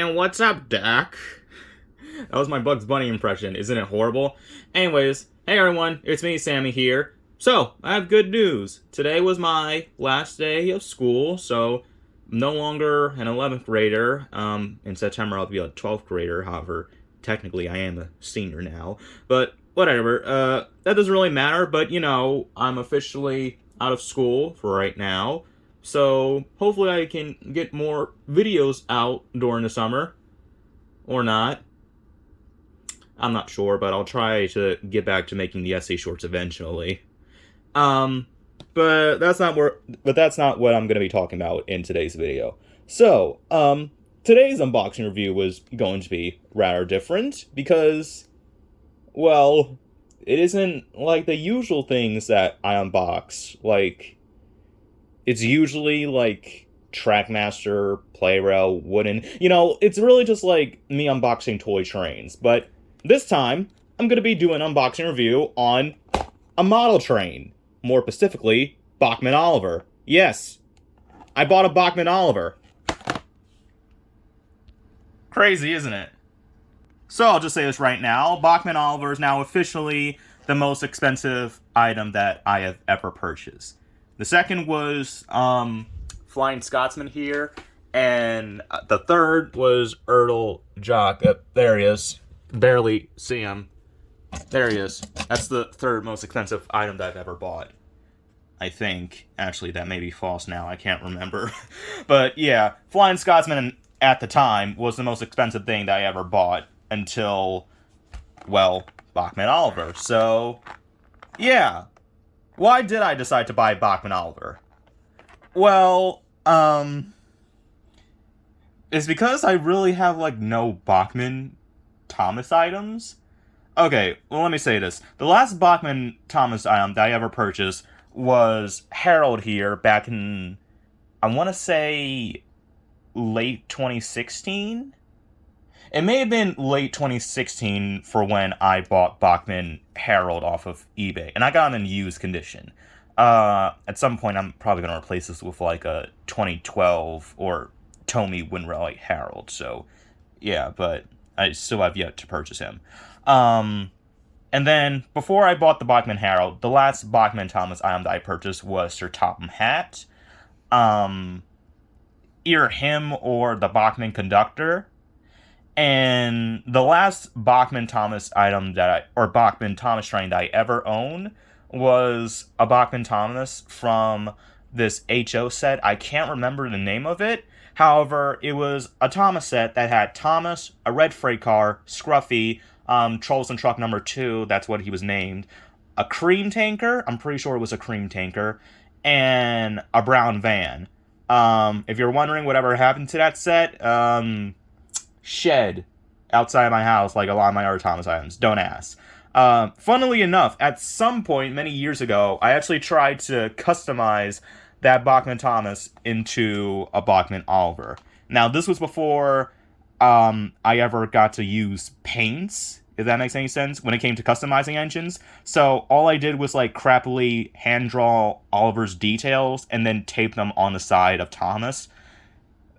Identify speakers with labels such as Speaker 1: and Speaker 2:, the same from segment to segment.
Speaker 1: And what's up, Doc? That was my Bugs Bunny impression. Isn't it horrible? Anyways, hey everyone, it's me, Sammy here. So, I have good news. Today was my last day of school, so I'm no longer an 11th grader. In September I'll be a 12th grader, however, technically I am a senior now. But, whatever, that doesn't really matter, but you know, I'm officially out of school for right now. So, hopefully I can get more videos out during the summer. Or not. I'm not sure, but I'll try to get back to making the essay shorts eventually. But that's not what I'm going to be talking about in today's video. So, today's unboxing review was going to be rather different because, well, it isn't like the usual things that I unbox. Like, it's usually like Trackmaster, Playrail, Wooden. You know, it's really just like me unboxing toy trains. But this time, I'm going to be doing an unboxing review on a model train. More specifically, Bachmann Oliver. Yes, I bought a Bachmann Oliver. Crazy, isn't it? So I'll just say this right now. Bachmann Oliver is now officially the most expensive item that I have ever purchased. The second was Flying Scotsman here, and the third was Erdl Jock. There he is. Barely see him. There he is. That's the third most expensive item that I've ever bought. I think. Actually, that may be false now. I can't remember. But yeah, Flying Scotsman at the time was the most expensive thing that I ever bought until, well, Bachmann Oliver. So, yeah. Why did I decide to buy Bachmann Oliver? Well, it's because I really have, like, no Bachmann Thomas items. Okay, well, let me say this. The last Bachmann Thomas item that I ever purchased was Harold here back in, I want to say, late 2016? It may have been late 2016 for when I bought Bachmann Harold off of eBay, and I got him in used condition. At some point, I'm probably going to replace this with like a 2012 or Tomy Winrelli Harold, so yeah, but I still have yet to purchase him. And then, before I bought the Bachmann Harold, the last Bachmann Thomas item that I purchased was Sir Topham Hatt. Either him or the Bachmann Conductor. And the last Bachmann Thomas item Bachmann Thomas train that I ever owned was a Bachmann Thomas from this HO set. I can't remember the name of it. However, it was a Thomas set that had Thomas, a red freight car, Scruffy, Trolls and Truck number 2, that's what he was named, a cream tanker, I'm pretty sure it was a cream tanker, and a brown van. If you're wondering whatever happened to that set, shed outside my house like a lot of my other Thomas items. Don't ask. Funnily enough, at some point many years ago, I actually tried to customize that Bachmann Thomas into a Bachmann Oliver. Now, this was before I ever got to use paints, if that makes any sense, when it came to customizing engines. So all I did was like crappily hand draw Oliver's details and then tape them on the side of Thomas.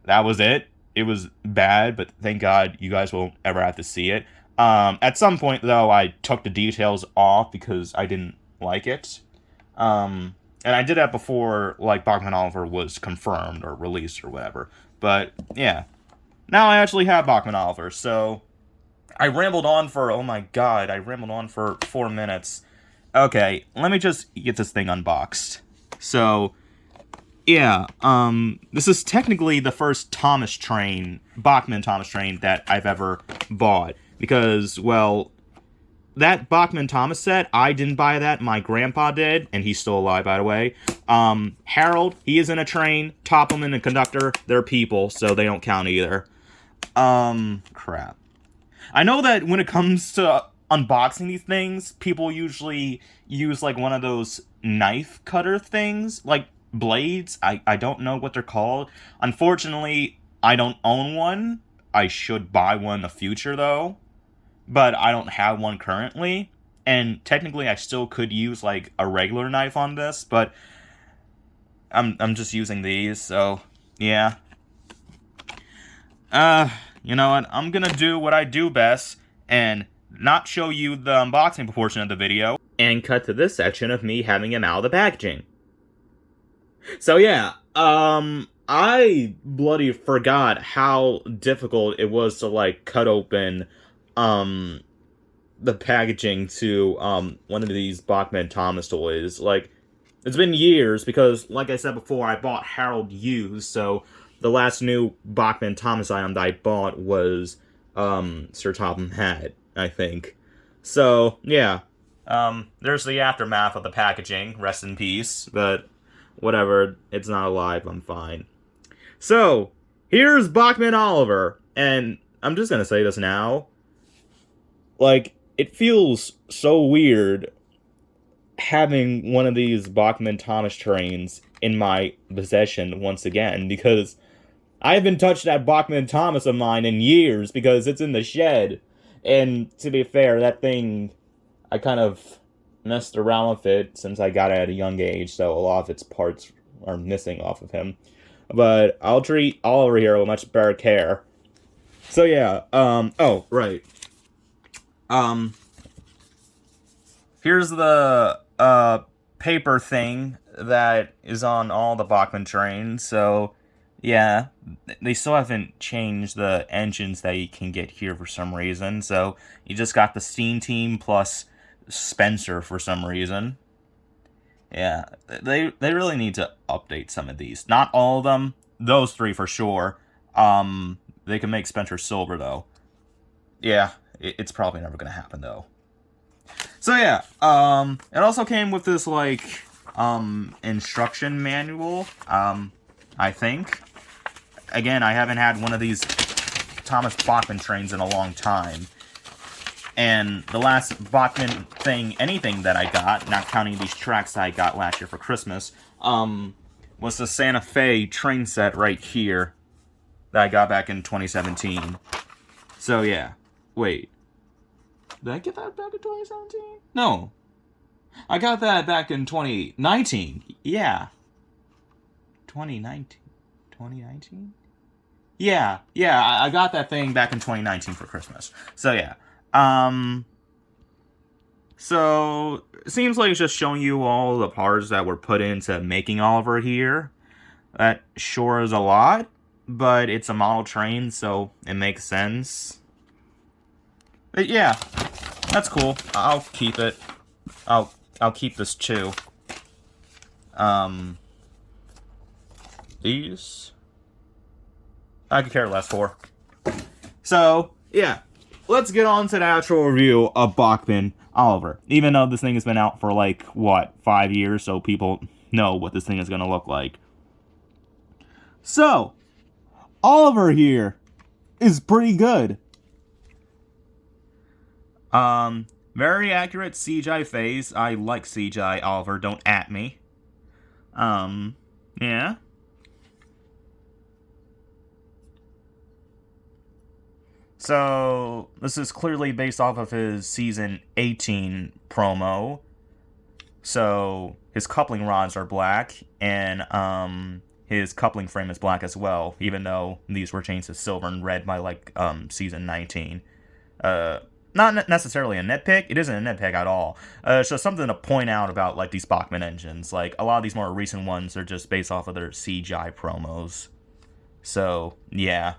Speaker 1: That was it. It was bad, but thank God you guys won't ever have to see it. At some point, though, I took the details off because I didn't like it. And I did that before, like, Bachmann Oliver was confirmed or released or whatever. But, yeah. Now I actually have Bachmann Oliver, so I rambled on for, oh my God, I rambled on for 4 minutes. Okay, let me just get this thing unboxed. So, yeah, this is technically the first Bachmann Thomas train that I've ever bought. Because, well, that Bachmann Thomas set, I didn't buy that, my grandpa did, and he's still alive, by the way. Harold, he is in a train. Topham and the Conductor, they're people, so they don't count either. Crap. I know that when it comes to unboxing these things, people usually use, like, one of those knife cutter things, like, blades. I don't know what they're called. Unfortunately, I don't own one. I should buy one in the future, though. But I don't have one currently. And technically, I still could use, like, a regular knife on this, but I'm just using these, so, yeah. you know what? I'm gonna do what I do best and not show you the unboxing portion of the video and cut to this section of me having him out of the packaging. So yeah, I bloody forgot how difficult it was to, like, cut open, the packaging to, one of these Bachmann Thomas toys. Like, it's been years because, like I said before, I bought Harold used, so the last new Bachmann Thomas item that I bought was, Sir Topham Hatt, I think. So, yeah. There's the aftermath of the packaging, rest in peace, but whatever, it's not alive, I'm fine. So, here's Bachmann Oliver, and I'm just gonna say this now. Like, it feels so weird having one of these Bachmann Thomas trains in my possession once again, because I haven't touched that Bachmann Thomas of mine in years because it's in the shed. And to be fair, that thing, I kind of messed around with it since I got it at a young age, so a lot of its parts are missing off of him. But I'll treat Oliver here with much better care. So yeah, oh, right. Here's the, paper thing that is on all the Bachmann trains, so, yeah, they still haven't changed the engines that you can get here for some reason, so you just got the Steam Team plus Spencer for some reason. Yeah, they really need to update some of these. Not all of them, those three for sure. They can make Spencer silver, though. Yeah, it's probably never gonna happen, though. So yeah, it also came with this, like, instruction manual, I think. Again, I haven't had one of these Thomas Bachmann trains in a long time. And the last Bachmann thing, anything that I got, not counting these tracks that I got last year for Christmas, was the Santa Fe train set right here that I got back in 2017. So yeah, wait. Did I get that back in 2017? No. I got that back in 2019. Yeah. 2019? 2019? Yeah, I got that thing back in 2019 for Christmas. So yeah. So it seems like it's just showing you all the parts that were put into making Oliver here. That sure is a lot, but it's a model train, so it makes sense. But yeah, that's cool. I'll keep it. I'll keep this too. These I could care less for. So yeah, let's get on to the actual review of Bachmann Oliver. Even though this thing has been out for like what, 5 years, so people know what this thing is gonna look like. So Oliver here is pretty good. Very accurate CGI face. I like CGI Oliver, don't at me. Yeah. So, this is clearly based off of his season 18 promo. So, his coupling rods are black, and, his coupling frame is black as well, even though these were changed to silver and red by, like, season 19. Not necessarily a nitpick. It isn't a nitpick at all. It's just something to point out about, like, these Bachmann engines. Like, a lot of these more recent ones are just based off of their CGI promos. So, yeah.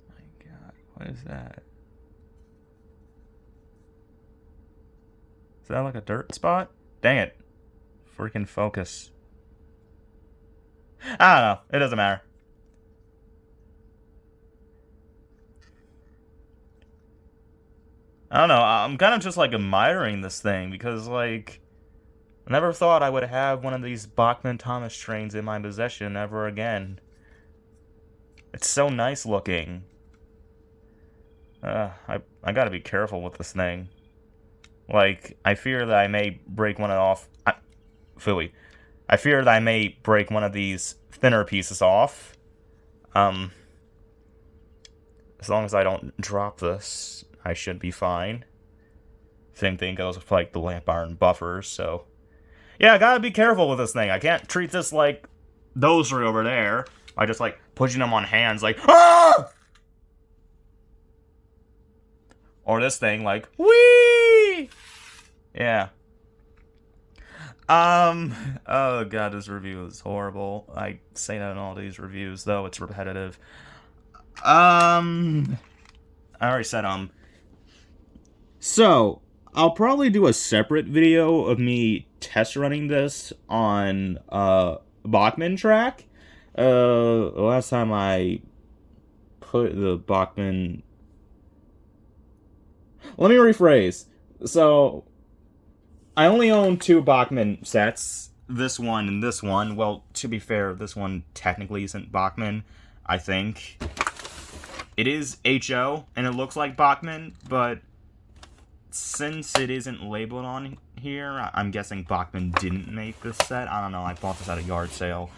Speaker 1: My God, what is that? Is that like a dirt spot? Dang it. Freaking focus. I don't know. It doesn't matter. I don't know, I'm kind of just, like, admiring this thing, because, like, I never thought I would have one of these Bachmann Thomas trains in my possession ever again. It's so nice looking. I gotta be careful with this thing. Like, I fear that I may break one off. Phooey. I fear that I may break one of these thinner pieces off. As long as I don't drop this, I should be fine. Same thing goes with, like, the lamp iron buffers, so... Yeah, I gotta be careful with this thing. I can't treat this like those three over there by just, like, pushing them on hands, like, ah! Or this thing, like, whee! Yeah. Oh god, this review is horrible. I say that in all these reviews, though it's repetitive. I already said, So, I'll probably do a separate video of me test running this on, Bachmann track. Last time I put the Bachmann... Let me rephrase. So, I only own 2 Bachmann sets. This one and this one. Well, to be fair, this one technically isn't Bachmann, I think. It is HO, and it looks like Bachmann, but since it isn't labeled on here, I'm guessing Bachmann didn't make this set. I don't know, I bought this at a yard sale.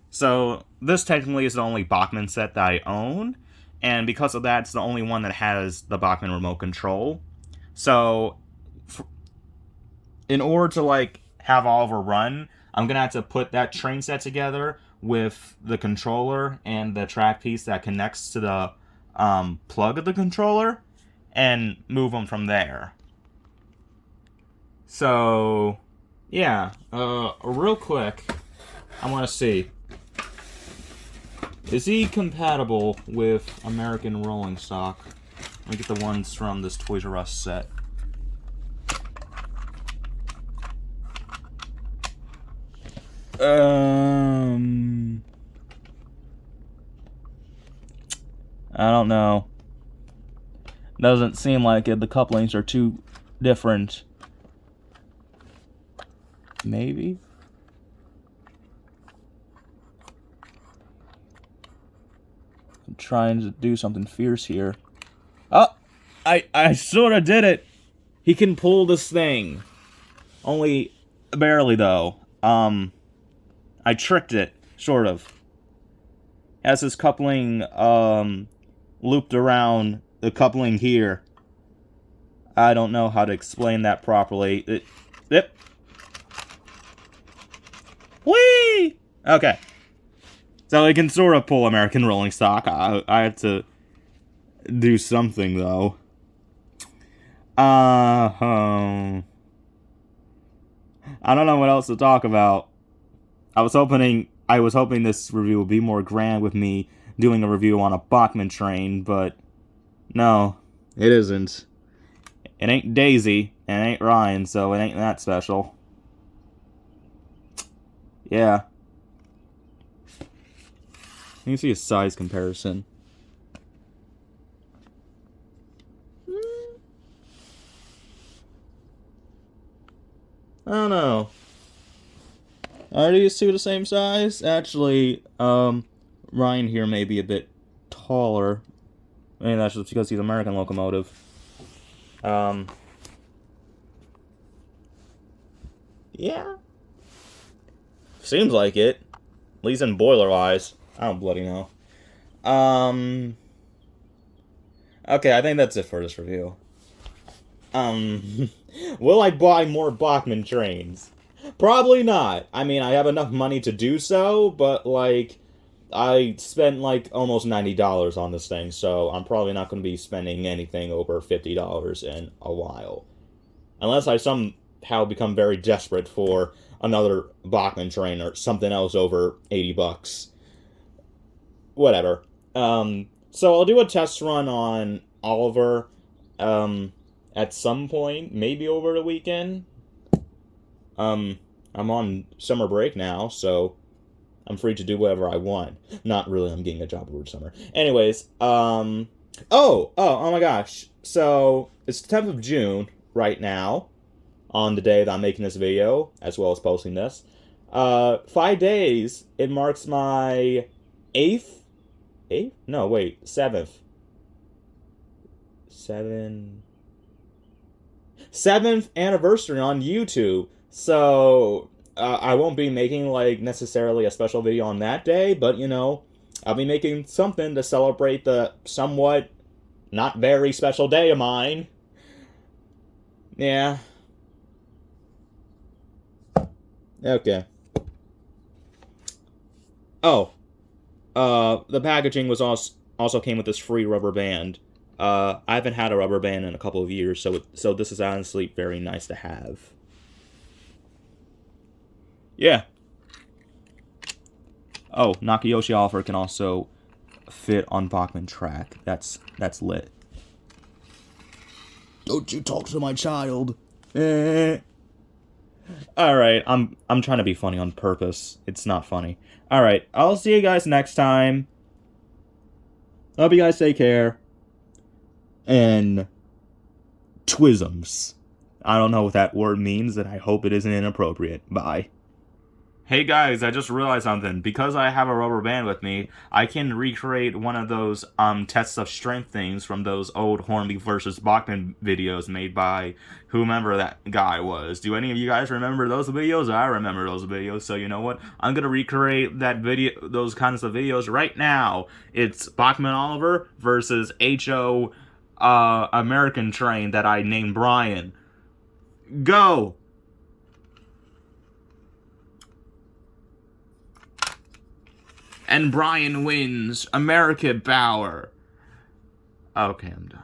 Speaker 1: So, this technically is the only Bachmann set that I own, and because of that, it's the only one that has the Bachmann remote control. So, in order to, like, have Oliver run, I'm gonna have to put that train set together with the controller and the track piece that connects to the plug of the controller, and move them from there. So, yeah, real quick, I want to see, is he compatible with American rolling stock? Let me get the ones from this Toys R Us set. I don't know. Doesn't seem like it. The couplings are too different. Maybe? I'm trying to do something fierce here. Oh! I sort of did it! He can pull this thing. Only barely, though. I tricked it, sort of. Has this coupling, looped around the coupling here. I don't know how to explain that properly. Yep. Whee! Okay. So it can sort of pull American rolling stock. I have to do something, though. I don't know what else to talk about. I was hoping this review would be more grand with me doing a review on a Bachmann train, but no, it isn't. It ain't Daisy, and it ain't Ryan, so it ain't that special. Yeah. You can see a size comparison. I don't know. Are these two the same size? Actually, Ryan here may be a bit taller. Maybe that's just because he's an American locomotive. Yeah. Seems like it. At least in boiler-wise. I don't bloody know. Okay, I think that's it for this review. Will I buy more Bachmann trains? Probably not. I mean, I have enough money to do so, but, like, I spent, like, almost $90 on this thing, so I'm probably not going to be spending anything over $50 in a while. Unless I somehow become very desperate for another Bachmann train or something else over $80. Whatever. So I'll do a test run on Oliver, at some point, maybe over the weekend. I'm on summer break now, so I'm free to do whatever I want. Not really, I'm getting a job over summer. Anyways, oh my gosh. So, it's the 10th of June right now, on the day that I'm making this video, as well as posting this. 5 days, it marks my 7th anniversary on YouTube. So, I won't be making, like, necessarily a special video on that day, but, you know, I'll be making something to celebrate the somewhat not very special day of mine. Yeah. Okay. Oh, the packaging was also came with this free rubber band. I haven't had a rubber band in a couple of years, so this is honestly very nice to have. Yeah. Oh, Nakayoshi Oliver can also fit on Bachmann track. That's lit. Don't you talk to my child. Eh. Alright, I'm trying to be funny on purpose. It's not funny. Alright, I'll see you guys next time. Hope you guys take care. And twisms. I don't know what that word means, and I hope it isn't inappropriate. Bye. Hey guys, I just realized something. Because I have a rubber band with me, I can recreate one of those tests of strength things from those old Hornby versus Bachmann videos made by whomever that guy was. Do any of you guys remember those videos? I remember those videos, so you know what? I'm gonna recreate those kinds of videos right now. It's Bachmann Oliver versus HO American train that I named Brian. Go! And Brian wins. America Bauer. Okay, I'm done.